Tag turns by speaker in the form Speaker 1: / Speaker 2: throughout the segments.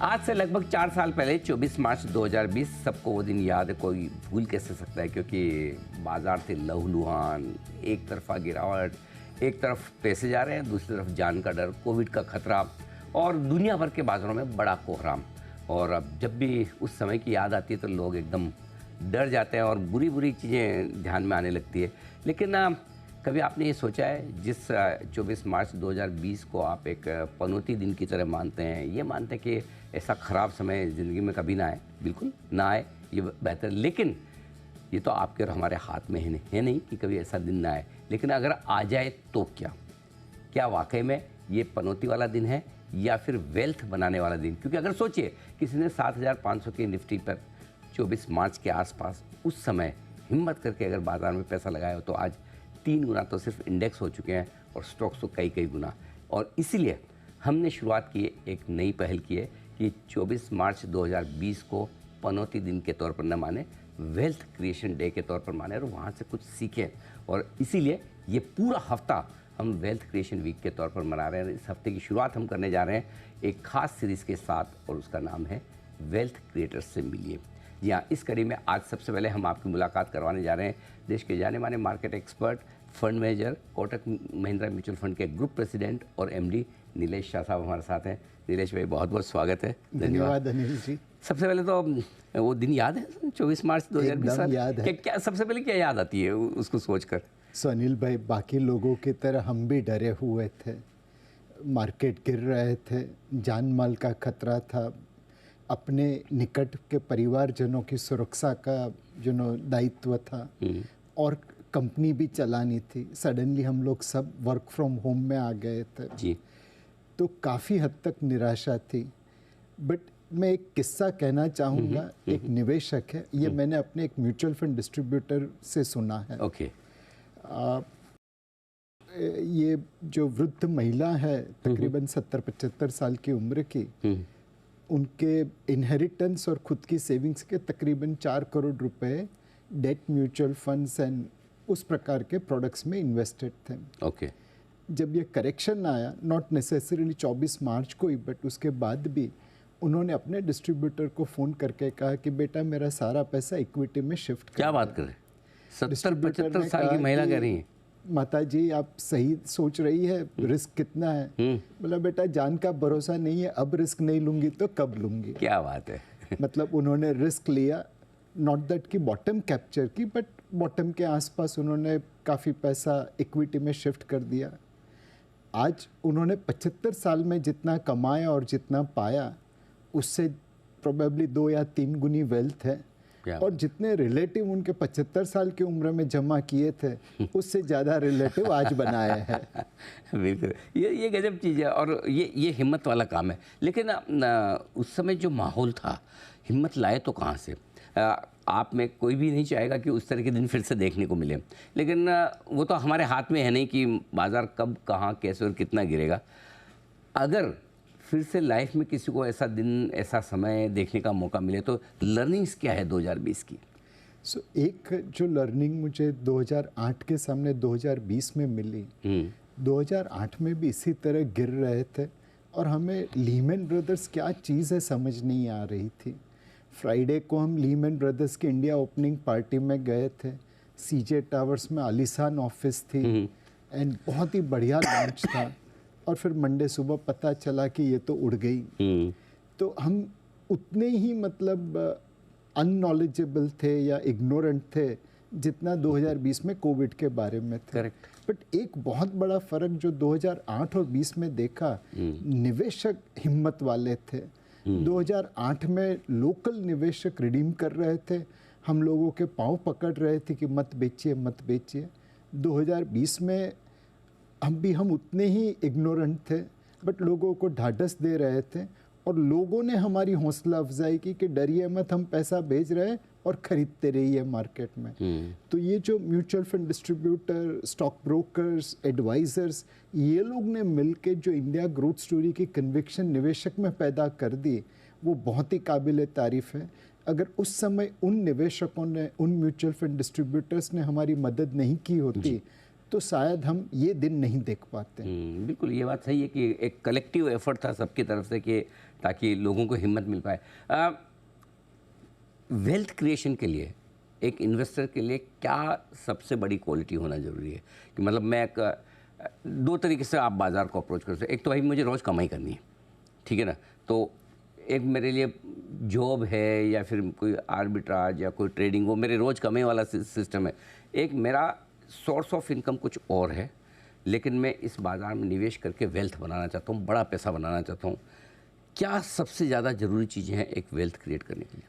Speaker 1: आज से लगभग 4 साल पहले 24 मार्च 2020 सबको वो दिन याद है, कोई भूल कैसे सकता है, क्योंकि बाजार थे लहूलुहान, एक तरफा गिरावट, एक तरफ पैसे जा रहे हैं, दूसरी तरफ जान का डर, कोविड का खतरा और दुनिया भर के बाजारों में बड़ा कोहराम। और अब जब भी उस समय की याद आती है तो लोग एकदम डर जाते हैं और बुरी बुरी चीज़ें ध्यान में आने लगती है। लेकिन कभी आपने ये सोचा है, जिस 24 मार्च 2020 को आप एक पनौती दिन की तरह मानते हैं, ये मानते हैं कि ऐसा ख़राब समय ज़िंदगी में कभी ना आए, बिल्कुल ना आए, ये बेहतर। लेकिन ये तो आपके और हमारे हाथ में है नहीं कि कभी ऐसा दिन ना आए, लेकिन अगर आ जाए तो क्या वाकई में ये पनौती वाला दिन है या फिर वेल्थ बनाने वाला दिन? क्योंकि अगर सोचिए, किसी ने 7,500 की निफ्टी पर 24 मार्च के आसपास उस समय हिम्मत करके अगर बाज़ार में पैसा लगाया हो तो आज 3 गुना तो सिर्फ इंडेक्स हो चुके हैं और स्टॉक्स तो कई गुना। और इसीलिए हमने शुरुआत की, एक नई पहल की है कि 24 मार्च 2020 को पनौती दिन के तौर पर न माने, वेल्थ क्रिएशन डे के तौर पर माने और वहाँ से कुछ सीखें। और इसीलिए ये पूरा हफ्ता हम वेल्थ क्रिएशन वीक के तौर पर मना रहे हैं। इस हफ्ते की शुरुआत हम करने जा रहे हैं एक खास सीरीज़ के साथ और उसका नाम है वेल्थ क्रिएटर्स से मिलिए। जी हाँ, इस कड़ी में आज सबसे पहले हम आपकी मुलाकात करवाने जा रहे हैं देश के जाने माने market expert, fund manager, Kotak Mahindra mutual fund के ग्रुप प्रेसिडेंट और एमडी नीलेश शाह साहब हमारे साथ हैं। नीलेश भाई, बहुत बहुत स्वागत है।
Speaker 2: धन्यवाद अनिल जी।
Speaker 1: सबसे पहले तो वो दिन याद है 24 मार्च 2020?
Speaker 2: याद है।
Speaker 1: क्या सबसे पहले क्या याद आती है उसको सोचकर?
Speaker 2: सो अनिल भाई, बाकी लोगों की तरह हम भी डरे हुए थे, मार्केट गिर रहे थे, जान माल का खतरा था, अपने निकट के परिवारजनों की सुरक्षा का दायित्व था और कंपनी भी चलानी थी। सडनली हम लोग सब वर्क फ्रॉम होम में आ गए थे
Speaker 1: जी।
Speaker 2: तो काफ़ी हद तक निराशा थी। बट मैं एक किस्सा कहना चाहूँगा। एक निवेशक है, ये मैंने अपने एक म्यूचुअल फंड डिस्ट्रीब्यूटर से सुना है।
Speaker 1: ओके।
Speaker 2: ये जो वृद्ध महिला है, तकरीबन 70-75 साल की उम्र की, उनके इनहेरिटेंस और खुद की सेविंग्स के तकरीबन 4 करोड़ रुपए डेट म्यूचुअल फंड्स एंड उस प्रकार के प्रोडक्ट्स में इन्वेस्टेड थे।
Speaker 1: ओके।
Speaker 2: जब ये करेक्शन आया, नॉट नेसेसरीली 24 मार्च को ही, बट उसके बाद भी उन्होंने अपने डिस्ट्रीब्यूटर को फ़ोन करके कहा कि बेटा मेरा सारा पैसा इक्विटी में शिफ्ट कर।
Speaker 1: क्या बात कर रहे हैं? 70-75 साल की महिला कह रही है।
Speaker 2: माता जी, आप सही सोच रही है, रिस्क कितना है? बोला बेटा जान का भरोसा नहीं है, अब रिस्क नहीं लूंगी तो कब लूंगी।
Speaker 1: क्या बात है।
Speaker 2: मतलब उन्होंने रिस्क लिया, नॉट दैट कि बॉटम कैप्चर की, बट बॉटम के आसपास उन्होंने काफ़ी पैसा इक्विटी में शिफ्ट कर दिया। आज उन्होंने 75 साल में जितना कमाया और जितना पाया, उससे प्रोबेबली 2 या 3 गुनी वेल्थ है। और जितने रिलेटिव उनके 75 साल की उम्र में जमा किए थे, उससे ज़्यादा रिलेटिव आज बनाए हैं। बिल्कुल,
Speaker 1: ये गजब चीज़ है और ये हिम्मत वाला काम है। लेकिन उस समय जो माहौल था, हिम्मत लाए तो कहाँ से? आप में कोई भी नहीं चाहेगा कि उस तरह के दिन फिर से देखने को मिले, लेकिन वो तो हमारे हाथ में है नहीं कि बाज़ार कब, कहाँ, कैसे और कितना गिरेगा। अगर फिर से लाइफ में किसी को ऐसा दिन, ऐसा समय देखने का मौका मिले तो लर्निंग्स क्या है 2020 की?
Speaker 2: एक जो लर्निंग मुझे 2008 के सामने 2020 में मिली, 2008 में भी इसी तरह गिर रहे थे और हमें लीमन ब्रदर्स क्या चीज़ है समझ नहीं आ रही थी। फ्राइडे को हम लीमन ब्रदर्स की इंडिया ओपनिंग पार्टी में गए थे। सीजे टावर्स में आलीशान ऑफिस थी एंड बहुत ही बढ़िया लॉन्च था। और फिर मंडे सुबह पता चला कि ये तो उड़ गई। तो हम उतने ही मतलब अननॉलेजेबल थे या इग्नोरेंट थे जितना 2020 में कोविड के बारे में थे।
Speaker 1: करेक्ट।
Speaker 2: बट एक बहुत बड़ा फ़र्क जो 2008 और 20 में देखा, निवेशक हिम्मत वाले थे। 2008 में लोकल निवेशक रिडीम कर रहे थे, हम लोगों के पाँव पकड़ रहे थे कि मत बेचिए मत बेचिए। 2020 में हम उतने ही इग्नोरेंट थे, बट लोगों को ढाढ़स दे रहे थे और लोगों ने हमारी हौसला अफजाई की कि डरिए मत, हम पैसा भेज रहे हैं और ख़रीदते रहिए मार्केट में। तो ये जो mutual fund distributor, stock brokers, advisers, ये लोग ने मिलके जो इंडिया ग्रोथ स्टोरी की कन्विक्शन निवेशक में पैदा कर दी, वो बहुत ही काबिल तारीफ़ है। अगर उस समय उन निवेशकों ने, उन म्यूचुअल फंड डिस्ट्रीब्यूटर्स ने हमारी मदद नहीं की होती तो शायद हम ये दिन नहीं देख पाते।
Speaker 1: बिल्कुल ये बात सही है कि एक कलेक्टिव एफर्ट था सबकी तरफ से कि ताकि लोगों को हिम्मत मिल पाए। वेल्थ क्रिएशन के लिए एक इन्वेस्टर के लिए क्या सबसे बड़ी क्वालिटी होना ज़रूरी है? कि मतलब मैं दो तरीके से आप बाज़ार को अप्रोच कर सकते। एक तो भाई मुझे रोज़ कमाई करनी है, ठीक है ना, तो एक मेरे लिए जॉब है या फिर कोई आर्बिट्राज या कोई ट्रेडिंग, वो मेरे रोज़ कमाई वाला सिस्टम है। एक मेरा सोर्स ऑफ इनकम कुछ और है, लेकिन मैं इस बाज़ार में निवेश करके वेल्थ बनाना चाहता हूँ, बड़ा पैसा बनाना चाहता हूँ। क्या सबसे ज़्यादा ज़रूरी चीज़ें हैं एक वेल्थ क्रिएट करने के लिए?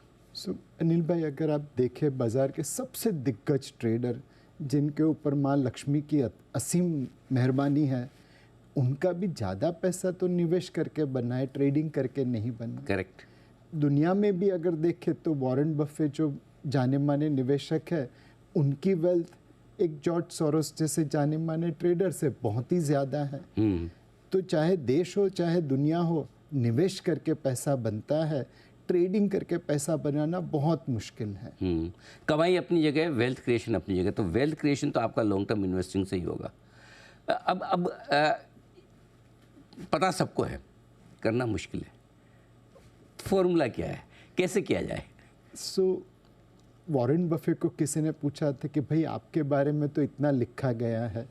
Speaker 2: अनिल भाई, अगर आप देखें बाज़ार के सबसे दिग्गज ट्रेडर जिनके ऊपर माँ लक्ष्मी की असीम मेहरबानी है, उनका भी ज़्यादा पैसा तो निवेश करके बना है, ट्रेडिंग करके नहीं बना।
Speaker 1: करेक्ट।
Speaker 2: दुनिया में भी अगर देखें तो वॉरेन बफे जो जाने माने निवेशक है, उनकी वेल्थ एक जॉर्ज सोरोस जैसे जाने माने ट्रेडर से बहुत ही ज़्यादा है। तो चाहे देश हो चाहे दुनिया हो, निवेश करके पैसा बनता है, ट्रेडिंग करके पैसा बनाना बहुत मुश्किल है।
Speaker 1: कमाई अपनी जगह, वेल्थ क्रिएशन अपनी जगह। तो वेल्थ क्रिएशन तो आपका लॉन्ग टर्म इन्वेस्टिंग से ही होगा। अब पता सबको है, करना मुश्किल है। फॉर्मूला क्या है, कैसे किया जाए?
Speaker 2: वॉरेन बफे को किसी ने पूछा था कि भाई आपके बारे में तो इतना लिखा गया है,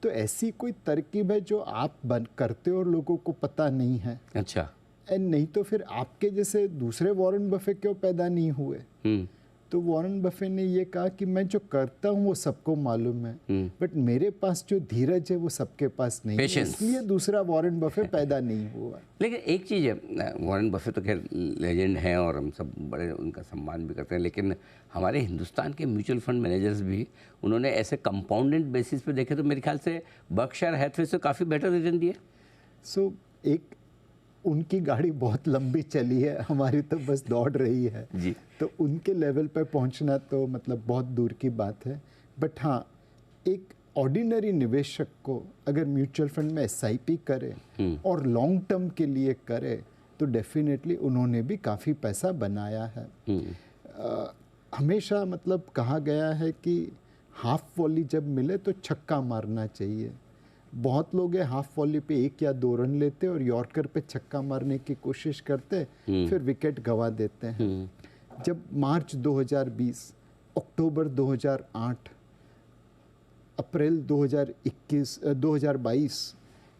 Speaker 2: तो ऐसी कोई तरकीब है जो आप करते हो और लोगों को पता नहीं है?
Speaker 1: अच्छा।
Speaker 2: नहीं तो फिर आपके जैसे दूसरे वॉरेन बफे क्यों पैदा नहीं हुए? तो वॉरेन बफे ने ये कहा कि मैं जो करता हूँ वो सबको मालूम है, बट मेरे पास जो धीरज है वो सबके पास नहीं है, इसलिए दूसरा वॉरेन बफे पैदा नहीं हुआ।
Speaker 1: लेकिन एक चीज़ है, वॉरेन बफे तो खैर लेजेंड हैं और हम सब बड़े उनका सम्मान भी करते हैं, लेकिन हमारे हिंदुस्तान के म्यूचुअल फंड मैनेजर्स भी उन्होंने ऐसे कंपाउंडेड बेसिस पे देखे तो मेरे ख्याल से बर्कशायर हैथवे से काफ़ी बेटर रिटर्न दिए।
Speaker 2: एक उनकी गाड़ी बहुत लंबी चली है, हमारी तो बस दौड़ रही है
Speaker 1: जी।
Speaker 2: तो उनके लेवल पर पहुंचना तो मतलब बहुत दूर की बात है। बट हाँ, एक ऑर्डिनरी निवेशक को अगर म्यूचुअल फंड में SIP करे और लॉन्ग टर्म के लिए करे तो डेफिनेटली उन्होंने भी काफ़ी पैसा बनाया है। हमेशा मतलब कहा गया है कि हाफ वॉली जब मिले तो छक्का मारना चाहिए। बहुत लोग हैं हाफ वॉली पे 1 या 2 रन लेते और यॉर्कर पे छक्का मारने की कोशिश करते, फिर विकेट गंवा देते हैं। जब मार्च 2020, अक्टूबर 2008, अप्रैल 2021, 2022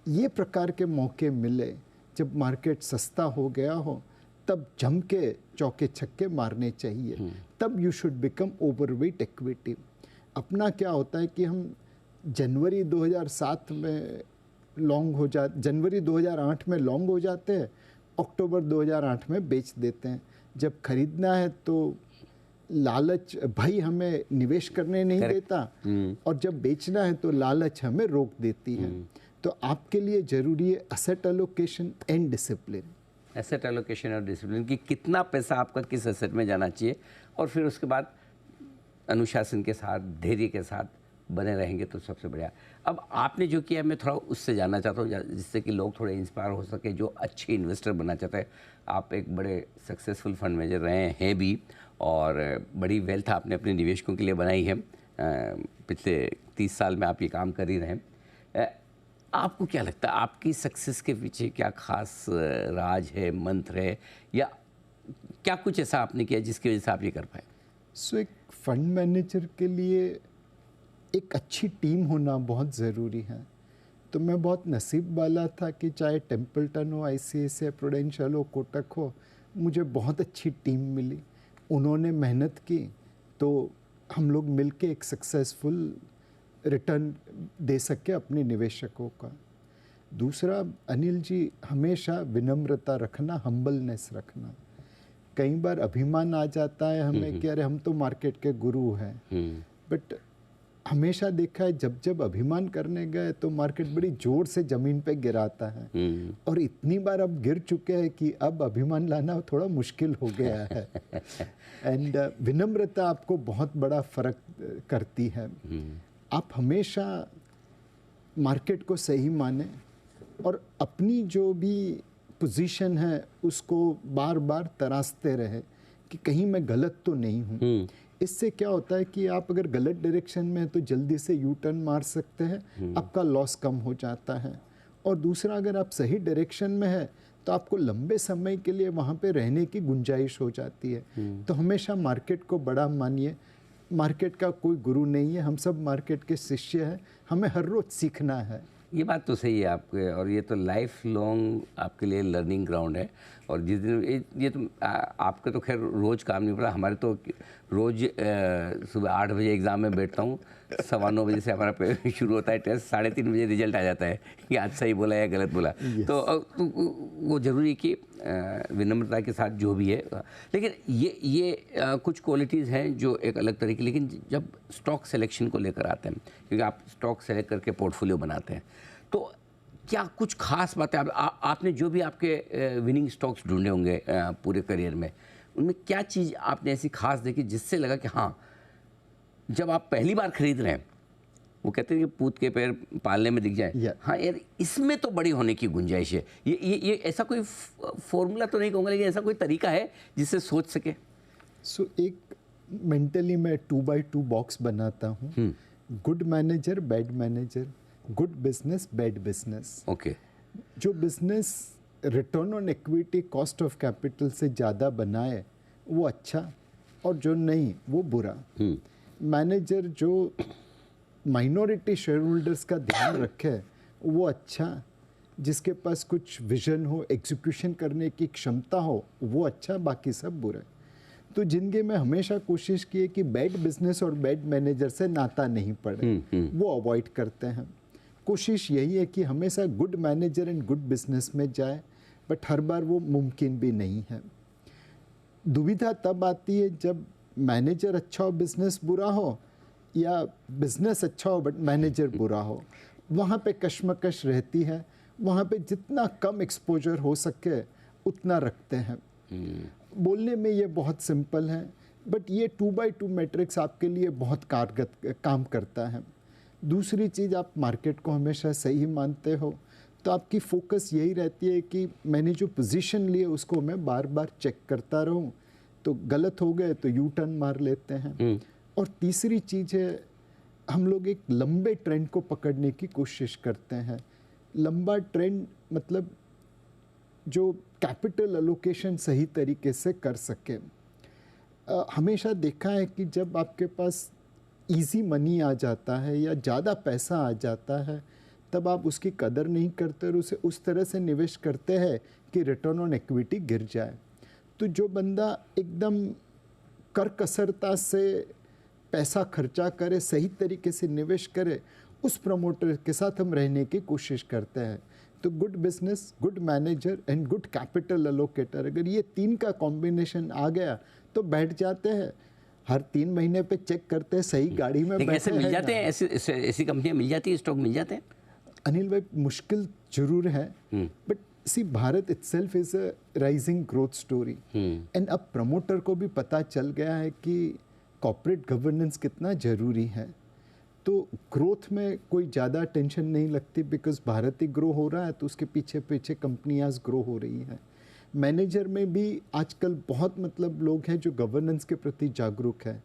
Speaker 2: ये प्रकार के मौके मिले जब मार्केट सस्ता हो गया हो, तब जम के चौके छक्के मारने चाहिए। तब you should become overweight equity. अपना क्या होता है कि हम जनवरी 2007 में लॉन्ग हो जा जनवरी 2008 में लॉन्ग हो जाते हैं, अक्टूबर 2008 में बेच देते हैं। जब खरीदना है तो लालच भाई हमें निवेश करने नहीं देता, और जब बेचना है तो लालच हमें रोक देती है। तो आपके लिए ज़रूरी है asset allocation and discipline.
Speaker 1: Asset allocation और डिसिप्लिन कि कितना पैसा आपका किस एसेट में जाना चाहिए, और फिर उसके बाद अनुशासन के साथ, धैर्य के साथ बने रहेंगे तो सबसे बढ़िया। अब आपने जो किया मैं थोड़ा उससे जानना चाहता हूँ, जिससे कि लोग थोड़े इंस्पायर हो सके जो अच्छे इन्वेस्टर बनना चाहते हैं। आप एक बड़े सक्सेसफुल फंड मैनेजर रहे हैं भी, और बड़ी वेल्थ आपने अपने निवेशकों के लिए बनाई है। पिछले 30 साल में आप ये काम कर ही रहे हैं। आपको क्या लगता है आपकी सक्सेस के पीछे क्या खास राज है, मंत्र है, या क्या कुछ ऐसा आपने किया जिसकी वजह से आप ये कर पाए?
Speaker 2: एक फंड मैनेजर के लिए एक अच्छी टीम होना बहुत ज़रूरी है। तो मैं बहुत नसीब वाला था कि चाहे टेम्पल्टन हो, ICICI प्रूडेंशियल हो, कोटक हो, मुझे बहुत अच्छी टीम मिली। उन्होंने मेहनत की तो हम लोग मिलके एक सक्सेसफुल रिटर्न दे सके अपने निवेशकों का। दूसरा अनिल जी, हमेशा विनम्रता रखना, हम्बलनेस रखना। कई बार अभिमान आ जाता है हमें कि अरे हम तो मार्केट के गुरु हैं, बट हमेशा देखा है जब जब अभिमान करने गए तो मार्केट बड़ी जोर से जमीन पे गिराता है, और इतनी बार अब गिर चुके हैं कि अब अभिमान लाना थोड़ा मुश्किल हो गया है। एंड विनम्रता आपको बहुत बड़ा फर्क करती है। आप हमेशा मार्केट को सही माने और अपनी जो भी पोजीशन है उसको बार बार तराशते रहे कि कहीं मैं गलत तो नहीं हूँ। इससे क्या होता है कि आप अगर गलत डायरेक्शन में हैं तो जल्दी से यू टर्न मार सकते हैं, आपका लॉस कम हो जाता है। और दूसरा, अगर आप सही डायरेक्शन में है तो आपको लंबे समय के लिए वहाँ पे रहने की गुंजाइश हो जाती है। तो हमेशा मार्केट को बड़ा मानिए, मार्केट का कोई गुरु नहीं है, हम सब मार्केट के शिष्य हैं, हमें हर रोज़ सीखना है।
Speaker 1: ये बात तो सही है आपके, और ये तो लाइफ लॉन्ग आपके लिए लर्निंग ग्राउंड है। और जिस दिन ये तो आपके तो खैर रोज़ काम नहीं पड़ा, हमारे तो रोज़ सुबह 8 बजे एग्ज़ाम में बैठता हूँ, 9:15 बजे से हमारा शुरू होता है टेस्ट, 3:30 बजे रिजल्ट आ जाता है कि आज सही बोला या गलत बोला। तो वो ज़रूरी है कि विनम्रता के साथ जो भी है। लेकिन ये कुछ क्वालिटीज़ हैं जो एक अलग तरह की, लेकिन जब स्टॉक सिलेक्शन को लेकर आते हैं, क्योंकि आप स्टॉक सेलेक्ट करके पोर्टफोलियो बनाते हैं, तो क्या कुछ खास बातें आपने जो भी आपके विनिंग स्टॉक्स ढूंढे होंगे पूरे करियर में, उनमें क्या चीज़ आपने ऐसी खास देखी जिससे लगा कि हाँ, जब आप पहली बार खरीद रहे हैं, वो कहते हैं कि पूत के पैर पालने में दिख जाए, हाँ यार इसमें तो बड़ी होने की गुंजाइश है। ये ऐसा कोई फॉर्मूला तो नहीं कहूँगा, लेकिन ऐसा कोई तरीका है जिससे सोच सके?
Speaker 2: एक मेंटली मैं 2x2 बॉक्स बनाता हूँ, good manager, bad manager, good business, bad business.
Speaker 1: Okay.
Speaker 2: जो business return on equity, cost of capital से ज़्यादा बनाए वो अच्छा, और जो नहीं वो बुरा। मैनेजर जो माइनॉरिटी शेयर होल्डर्स का ध्यान रखे वो अच्छा, जिसके पास कुछ विजन हो, एग्जीक्यूशन करने की क्षमता हो वो अच्छा, बाकी सब बुरा। तो जिंदगी में हमेशा कोशिश की है कि बैड बिजनेस और बैड मैनेजर से नाता नहीं पड़े, वो अवॉइड करते हैं। कोशिश यही है कि हमेशा good manager and good business में जाए, बट हर बार वो मुमकिन भी नहीं है। दुविधा तब आती है जब मैनेजर अच्छा हो बिजनेस बुरा हो, या बिजनेस अच्छा हो बट मैनेजर बुरा हो। वहाँ पे कश्मकश रहती है, वहाँ पे जितना कम एक्सपोजर हो सके उतना रखते हैं। बोलने में ये बहुत सिंपल है, बट ये 2x2 मैट्रिक्स आपके लिए बहुत कारगर काम करता है। दूसरी चीज़, आप मार्केट को हमेशा सही मानते हो तो आपकी फोकस यही रहती है कि मैंने जो पोजीशन ली है उसको मैं बार बार चेक करता रहूं, तो गलत हो गए तो यू टर्न मार लेते हैं। और तीसरी चीज़ है, हम लोग एक लंबे ट्रेंड को पकड़ने की कोशिश करते हैं। लंबा ट्रेंड मतलब जो कैपिटल एलोकेशन सही तरीके से कर सके। हमेशा देखा है कि जब आपके पास इजी मनी आ जाता है या ज़्यादा पैसा आ जाता है, तब आप उसकी कदर नहीं करते और उसे उस तरह से निवेश करते हैं कि रिटर्न ऑन इक्विटी गिर जाए। तो जो बंदा एकदम करकसरता से पैसा खर्चा करे, सही तरीके से निवेश करे, उस प्रमोटर के साथ हम रहने की कोशिश करते हैं। तो good business, good manager and good capital allocator, अगर ये तीन का कॉम्बिनेशन आ गया तो बैठ जाते हैं। हर 3 महीने पे चेक करते हैं सही गाड़ी में बैठे
Speaker 1: ऐसे मिल जाते हैं, ऐसी कंपनियां मिल जाती है, स्टॉक मिल जाते हैं?
Speaker 2: अनिल भाई, मुश्किल जरूर है, but see Bharat itself is a rising growth story. And अब प्रमोटर को भी पता चल गया है कि कॉर्पोरेट गवर्नेंस कितना ज़रूरी है। तो ग्रोथ में कोई ज़्यादा टेंशन नहीं लगती, बिकॉज भारत ही ग्रो हो रहा है तो उसके पीछे पीछे कंपनियाँ ग्रो हो रही हैं। मैनेजर में भी आजकल बहुत मतलब लोग हैं जो गवर्नेंस के प्रति जागरूक है,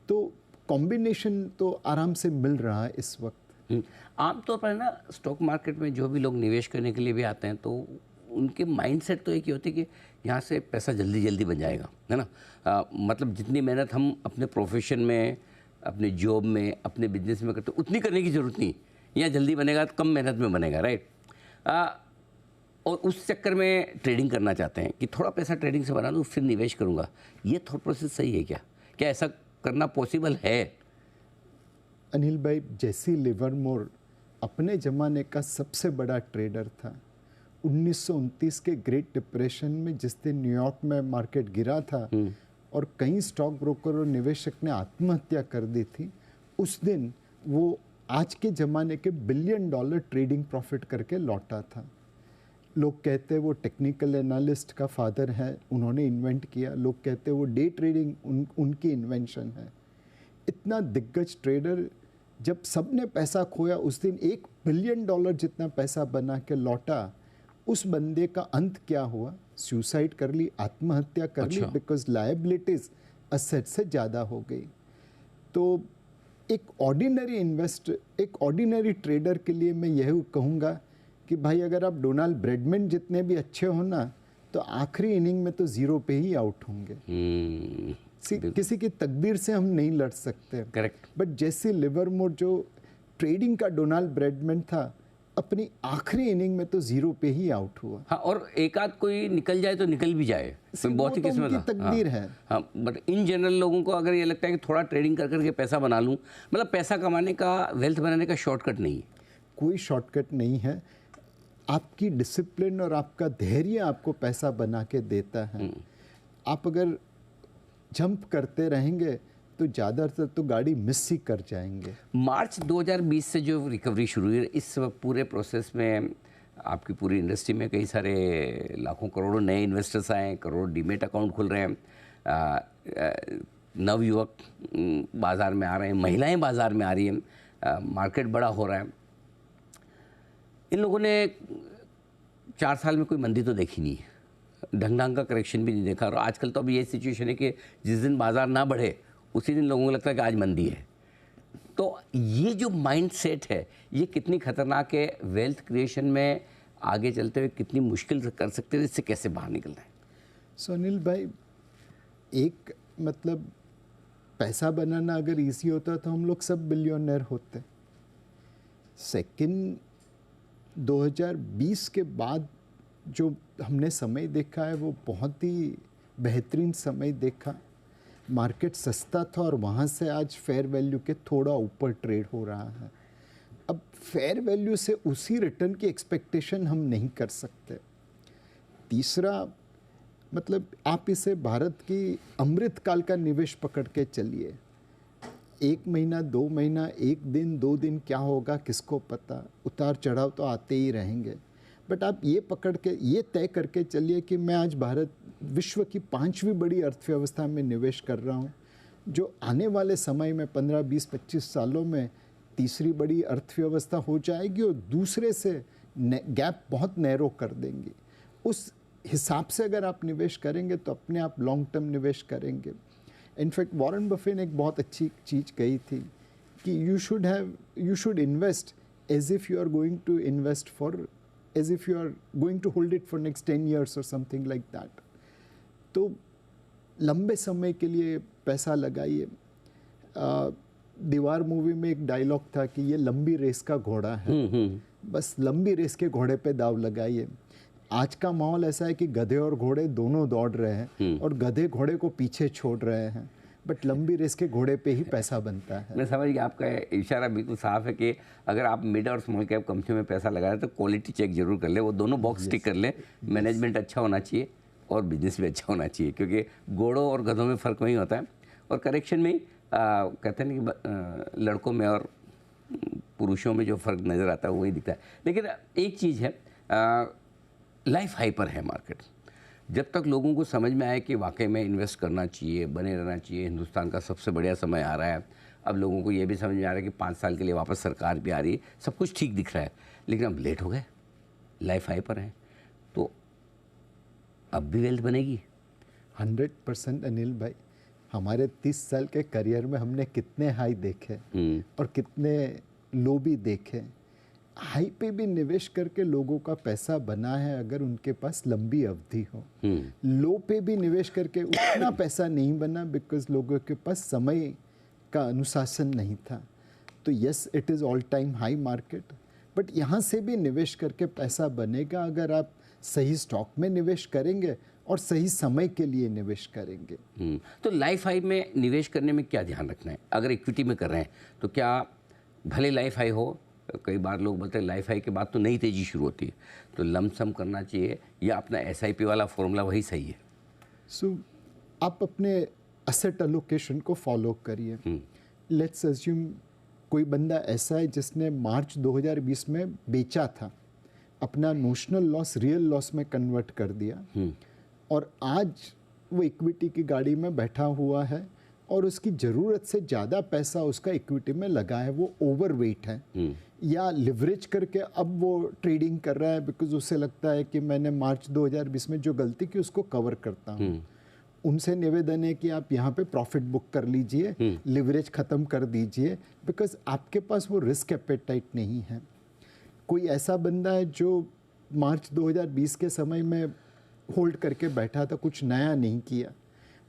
Speaker 2: तो कॉम्बिनेशन तो आराम से मिल रहा है इस वक्त।
Speaker 1: आमतौर पर ना स्टॉक मार्केट में जो भी लोग निवेश करने के लिए भी आते हैं, तो उनके माइंडसेट तो एक ही होती है कि यहाँ से पैसा जल्दी जल्दी बन जाएगा, है ना। मतलब जितनी मेहनत हम अपने प्रोफेशन में, अपने जॉब में, अपने बिजनेस में करते उतनी करने की ज़रूरत नहीं, यहाँ जल्दी बनेगा तो कम मेहनत में बनेगा, राइट। और उस चक्कर में ट्रेडिंग करना चाहते हैं कि थोड़ा पैसा ट्रेडिंग से बना लूँ फिर निवेश करूँगा। ये थॉट प्रोसेस सही है क्या? क्या ऐसा करना पॉसिबल है?
Speaker 2: अनिल भाई, जेसी लिवरमोर अपने ज़माने का सबसे बड़ा ट्रेडर था। 1929 के ग्रेट डिप्रेशन में जिस दिन न्यूयॉर्क में मार्केट गिरा था और कई स्टॉक ब्रोकर और निवेशक ने आत्महत्या कर दी थी, उस दिन वो आज के ज़माने के $1 बिलियन ट्रेडिंग प्रॉफिट करके लौटा था। लोग कहते हैं वो टेक्निकल एनालिस्ट का फादर है, उन्होंने इन्वेंट किया। लोग कहते हैं वो डे ट्रेडिंग उनकी इन्वेंशन है। इतना दिग्गज ट्रेडर जब सबने पैसा खोया, उस दिन $1 बिलियन जितना पैसा बना के लौटा। उस बंदे का अंत क्या हुआ? सुसाइड कर ली, आत्महत्या कर ली, बिकॉज लायबिलिटीज असेट से ज़्यादा हो गई। तो एक ऑर्डिनरी ट्रेडर के लिए मैं यही कहूँगा कि भाई अगर आप डोनाल्ड ब्रेडमैन जितने भी अच्छे हो ना, तो आखिरी इनिंग में तो जीरो पे ही आउट होंगे। किसी की तकदीर से हम नहीं लड़ सकते।
Speaker 1: करेक्ट।
Speaker 2: बट जैसे लिवरमोर जो ट्रेडिंग का डोनाल्ड ब्रेडमैन था, अपनी आखिरी इनिंग में तो जीरो पे ही आउट हुआ।
Speaker 1: हाँ, और एक आध कोई निकल जाए तो निकल भी जाए, बहुत ही किस्मत
Speaker 2: की तकदीर है।
Speaker 1: हाँ, बट इन जनरल लोगों को अगर ये लगता है कि थोड़ा ट्रेडिंग कर करके पैसा बना लूँ, मतलब पैसा कमाने का, वेल्थ बनाने का शॉर्टकट नहीं है।
Speaker 2: कोई शॉर्टकट नहीं है। आपकी डिसिप्लिन और आपका धैर्य आपको पैसा बना के देता है। आप अगर जंप करते रहेंगे तो ज़्यादातर तो गाड़ी मिस ही कर जाएंगे।
Speaker 1: मार्च 2020 से जो रिकवरी शुरू हुई, इस पूरे प्रोसेस में आपकी पूरी इंडस्ट्री में कई सारे लाखों करोड़ों नए इन्वेस्टर्स आए, करोड़ों डीमेट अकाउंट खुल रहे हैं, नवयुवक बाज़ार में आ रहे हैं, महिलाएं बाज़ार में आ रही हैं, मार्केट बड़ा हो रहा है। इन लोगों ने 4 साल में कोई मंदी तो देखी नहीं है, ढंग का करेक्शन भी नहीं देखा। और आजकल तो अभी ये सिचुएशन है कि जिस दिन बाज़ार ना बढ़े उसी दिन लोगों को लगता है कि आज मंदी है। तो ये जो माइंड सेट है, ये कितनी खतरनाक है, वेल्थ क्रिएशन में आगे चलते हुए कितनी मुश्किल कर सकते हैं, इससे कैसे बाहर निकलना है?
Speaker 2: सुनील भाई, एक मतलब पैसा बनाना अगर इजी होता तो हम लोग सब बिलियनर होते। सेकंड 2020 के बाद जो हमने समय देखा है वो बहुत ही बेहतरीन समय देखा। मार्केट सस्ता था और वहाँ से आज फेयर वैल्यू के थोड़ा ऊपर ट्रेड हो रहा है। अब फेयर वैल्यू से उसी रिटर्न की एक्सपेक्टेशन हम नहीं कर सकते। तीसरा, मतलब आप इसे भारत की अमृतकाल का निवेश पकड़ के चलिए। 1 महीना 2 महीना, 1 दिन 2 दिन क्या होगा किसको पता, उतार चढ़ाव तो आते ही रहेंगे। बट आप ये पकड़ के ये तय करके चलिए कि मैं आज भारत विश्व की 5वीं बड़ी अर्थव्यवस्था में निवेश कर रहा हूँ, जो आने वाले समय में 15, 20, 25 सालों में तीसरी बड़ी अर्थव्यवस्था हो जाएगी और दूसरे से गैप बहुत नैरो कर देंगी। उस हिसाब से अगर आप निवेश करेंगे तो अपने आप लॉन्ग टर्म निवेश करेंगे। इनफैक्ट वॉरेन बफेट ने एक बहुत अच्छी चीज़ कही थी कि you should invest as if you are going to invest for, as if you are going to hold it for next 10 years or something like that। तो लंबे समय के लिए पैसा लगाइए। दीवार मूवी में एक डायलॉग था कि ये लंबी रेस का घोड़ा है, बस लंबी रेस के घोड़े पे दाव लगाइए। आज का माहौल ऐसा है कि गधे और घोड़े दोनों दौड़ रहे हैं और गधे घोड़े को पीछे छोड़ रहे हैं, बट लंबी रेस के घोड़े पे ही पैसा बनता है।
Speaker 1: मैं समझ गया, आपका इशारा बिल्कुल साफ है कि अगर आप मिड और स्मॉल कैप कंपनी में पैसा लगा रहे हैं तो क्वालिटी चेक जरूर कर ले, वो दोनों बॉक्स टिक कर ले। मैनेजमेंट अच्छा होना चाहिए और बिजनेस भी अच्छा होना चाहिए, क्योंकि घोड़ों और गधों में फ़र्क वही होता है। और करेक्शन में कहते हैं ना कि लड़कों में और पुरुषों में जो फ़र्क नज़र आता है वही दिखता है। लेकिन एक चीज़ है, लाइफ हाइपर है मार्केट। जब तक लोगों को समझ में आए कि वाकई में इन्वेस्ट करना चाहिए, बने रहना चाहिए, हिंदुस्तान का सबसे बढ़िया समय आ रहा है। अब लोगों को ये भी समझ में आ रहा है कि 5 साल के लिए वापस सरकार भी आ रही है, सब कुछ ठीक दिख रहा है, लेकिन अब लेट हो गए, लाइफ हाइपर है, तो अब भी वेल्थ बनेगी।
Speaker 2: 100% अनिल भाई, हमारे 30 साल के करियर में हमने कितने हाई देखे और कितने लो भी देखे। हाई पे भी निवेश करके लोगों का पैसा बना है अगर उनके पास लंबी अवधि हो। लो पे भी निवेश करके उतना पैसा नहीं बना बिकॉज लोगों के पास समय का अनुशासन नहीं था। तो yes, it is all time high market, but यहाँ से भी निवेश करके पैसा बनेगा अगर आप सही स्टॉक में निवेश करेंगे और सही समय के लिए निवेश करेंगे।
Speaker 1: तो लाइफ हाई में निवेश करने में क्या ध्यान रखना है? अगर इक्विटी में कर रहे हैं तो क्या भले लाइफ हाई हो, कई बार लोग बोलते हैं लाइफ हाई के बाद तो नई तेज़ी शुरू होती है, तो लमसम करना चाहिए या अपना SIP वाला फॉर्मूला वही सही है?
Speaker 2: आप अपने असेट एलोकेशन को फॉलो करिए। लेट्स अज्यूम कोई बंदा ऐसा है जिसने मार्च 2020 में बेचा था, अपना नोशनल लॉस रियल लॉस में कन्वर्ट कर दिया और आज वो इक्विटी की गाड़ी में बैठा हुआ है और उसकी ज़रूरत से ज़्यादा पैसा उसका इक्विटी में लगा है, वो ओवरवेट है या लिवरेज करके अब वो ट्रेडिंग कर रहा है बिकॉज उसे लगता है कि मैंने मार्च 2020 में जो गलती की उसको कवर करता हूँ। उनसे निवेदन है कि आप यहाँ पे प्रॉफिट बुक कर लीजिए, लिवरेज ख़त्म कर दीजिए, बिकॉज आपके पास वो रिस्क एपेटाइट नहीं है। कोई ऐसा बंदा है जो मार्च 2020 के समय में होल्ड करके बैठा था, कुछ नया नहीं किया,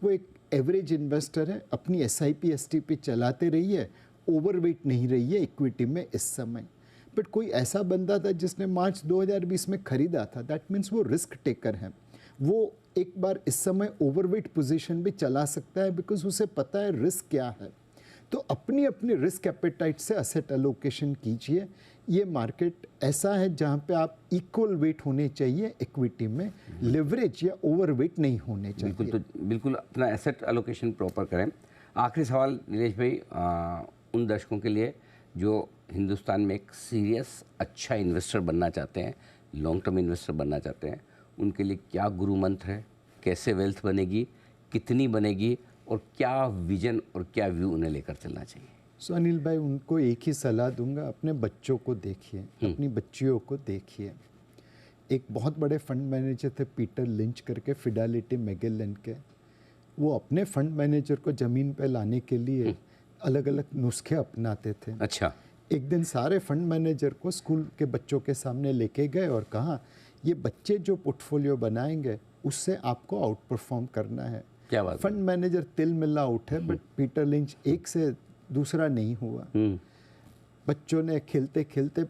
Speaker 2: वो एक एवरेज इन्वेस्टर है, अपनी SIP STP चलाते रही है, ओवरवेट नहीं रही है इक्विटी में इस समय। बट कोई ऐसा बंदा था जिसने मार्च 2020 में खरीदा था, दैट मीन्स वो रिस्क टेकर है, वो एक बार इस समय ओवरवेट पोजीशन भी चला सकता है, बिकॉज उसे पता है रिस्क क्या है। तो अपनी अपनी रिस्क एपेटाइट से असेट एलोकेशन कीजिए। ये मार्केट ऐसा है जहाँ पे आप इक्वल वेट होने चाहिए इक्विटी में, लिवरेज या ओवरवेट नहीं होने चाहिए।
Speaker 1: बिल्कुल, तो बिल्कुल अपना एसेट एलोकेशन प्रॉपर करें। आखिरी सवाल नीलेश भाई, उन दर्शकों के लिए जो हिंदुस्तान में एक सीरियस अच्छा इन्वेस्टर बनना चाहते हैं, लॉन्ग टर्म इन्वेस्टर बनना चाहते हैं, उनके लिए क्या गुरु मंत्र है, कैसे वेल्थ बनेगी, कितनी बनेगी, और क्या विजन और क्या व्यू उन्हें लेकर चलना चाहिए?
Speaker 2: सो अनिल भाई, उनको एक ही सलाह दूंगा, अपने बच्चों को देखिए, अपनी बच्चियों को देखिए। एक बहुत बड़े फंड मैनेजर थे पीटर लिंच करके, फिडेलिटी मैगेलन के, वो अपने फंड मैनेजर को ज़मीन पे लाने के लिए अलग अलग नुस्खे अपनाते थे।
Speaker 1: अच्छा।
Speaker 2: एक दिन सारे फंड मैनेजर को स्कूल के बच्चों के सामने लेके गए और कहा, ये बच्चे जो पोर्टफोलियो बनाएंगे उससे आपको आउट परफॉर्म करना है।
Speaker 1: क्या बात।
Speaker 2: फंड मैनेजर तिल मिला उठे, बट पीटर लिंच एक से दूसरा नहीं हुआ। बच्चों ने खेलते खेलते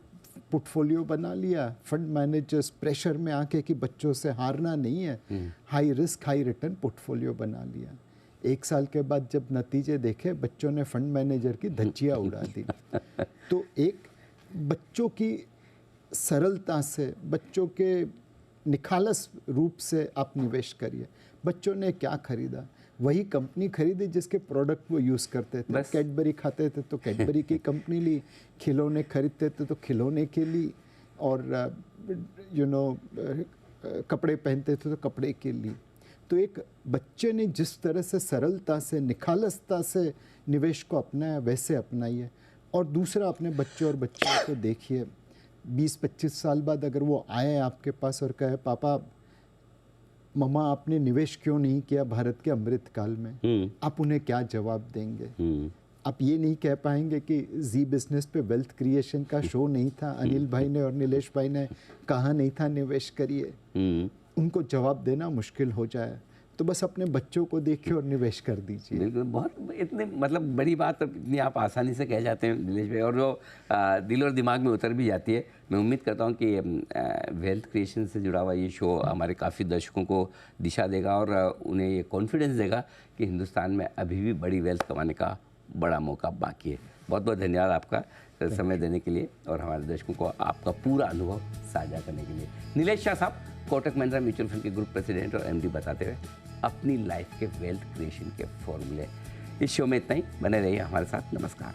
Speaker 2: पोर्टफोलियो बना लिया। फंड मैनेजर्स प्रेशर में आके कि बच्चों से हारना नहीं है, high risk high return portfolio बना लिया। 1 साल के बाद जब नतीजे देखे, बच्चों ने फंड मैनेजर की धज्जियाँ उड़ा दी। तो एक बच्चों की सरलता से, बच्चों के निखालस रूप से आप निवेश करिए। बच्चों ने क्या खरीदा? वही कंपनी खरीदी जिसके प्रोडक्ट वो यूज़ करते थे। कैडबरी खाते थे तो कैडबरी की कंपनी ली, खिलौने खरीदते थे तो खिलौने के ली, और कपड़े पहनते थे तो कपड़े के लिए। तो एक बच्चे ने जिस तरह से सरलता से, निखालसता से निवेश को अपनाया, वैसे अपनाइए। और दूसरा, अपने बच्चे और बच्चियों को देखिए, 20-25 साल बाद अगर वो आए आपके पास और कहे, पापा मम्मा आपने निवेश क्यों नहीं किया भारत के अमृत काल में, आप उन्हें क्या जवाब देंगे? आप ये नहीं कह पाएंगे कि जी बिजनेस पे वेल्थ क्रिएशन का शो नहीं था, अनिल भाई ने और नीलेश भाई ने कहा नहीं था निवेश करिए। उनको जवाब देना मुश्किल हो जाए। तो बस अपने बच्चों को देखिए और निवेश कर दीजिए।
Speaker 1: बिल्कुल, बहुत इतने मतलब बड़ी बात इतनी आप आसानी से कह जाते हैं नीलेश भाई, और जो दिल और दिमाग में उतर भी जाती है। मैं उम्मीद करता हूँ कि वेल्थ क्रिएशन से जुड़ा हुआ ये शो हमारे काफ़ी दर्शकों को दिशा देगा और उन्हें ये कॉन्फिडेंस देगा कि हिंदुस्तान में अभी भी बड़ी वेल्थ कमाने का बड़ा मौका बाकी है। बहुत बहुत धन्यवाद आपका समय देने के लिए और हमारे दर्शकों को आपका पूरा अनुभव साझा करने के लिए। नीलेश शाह साहब, कोटक महिंद्रा म्यूचुअल फंड के ग्रुप प्रेसिडेंट और MD बताते हुए अपनी लाइफ के वेल्थ क्रिएशन के फॉर्मूले। इस शो में इतना ही, बने रहिए हमारे साथ। नमस्कार।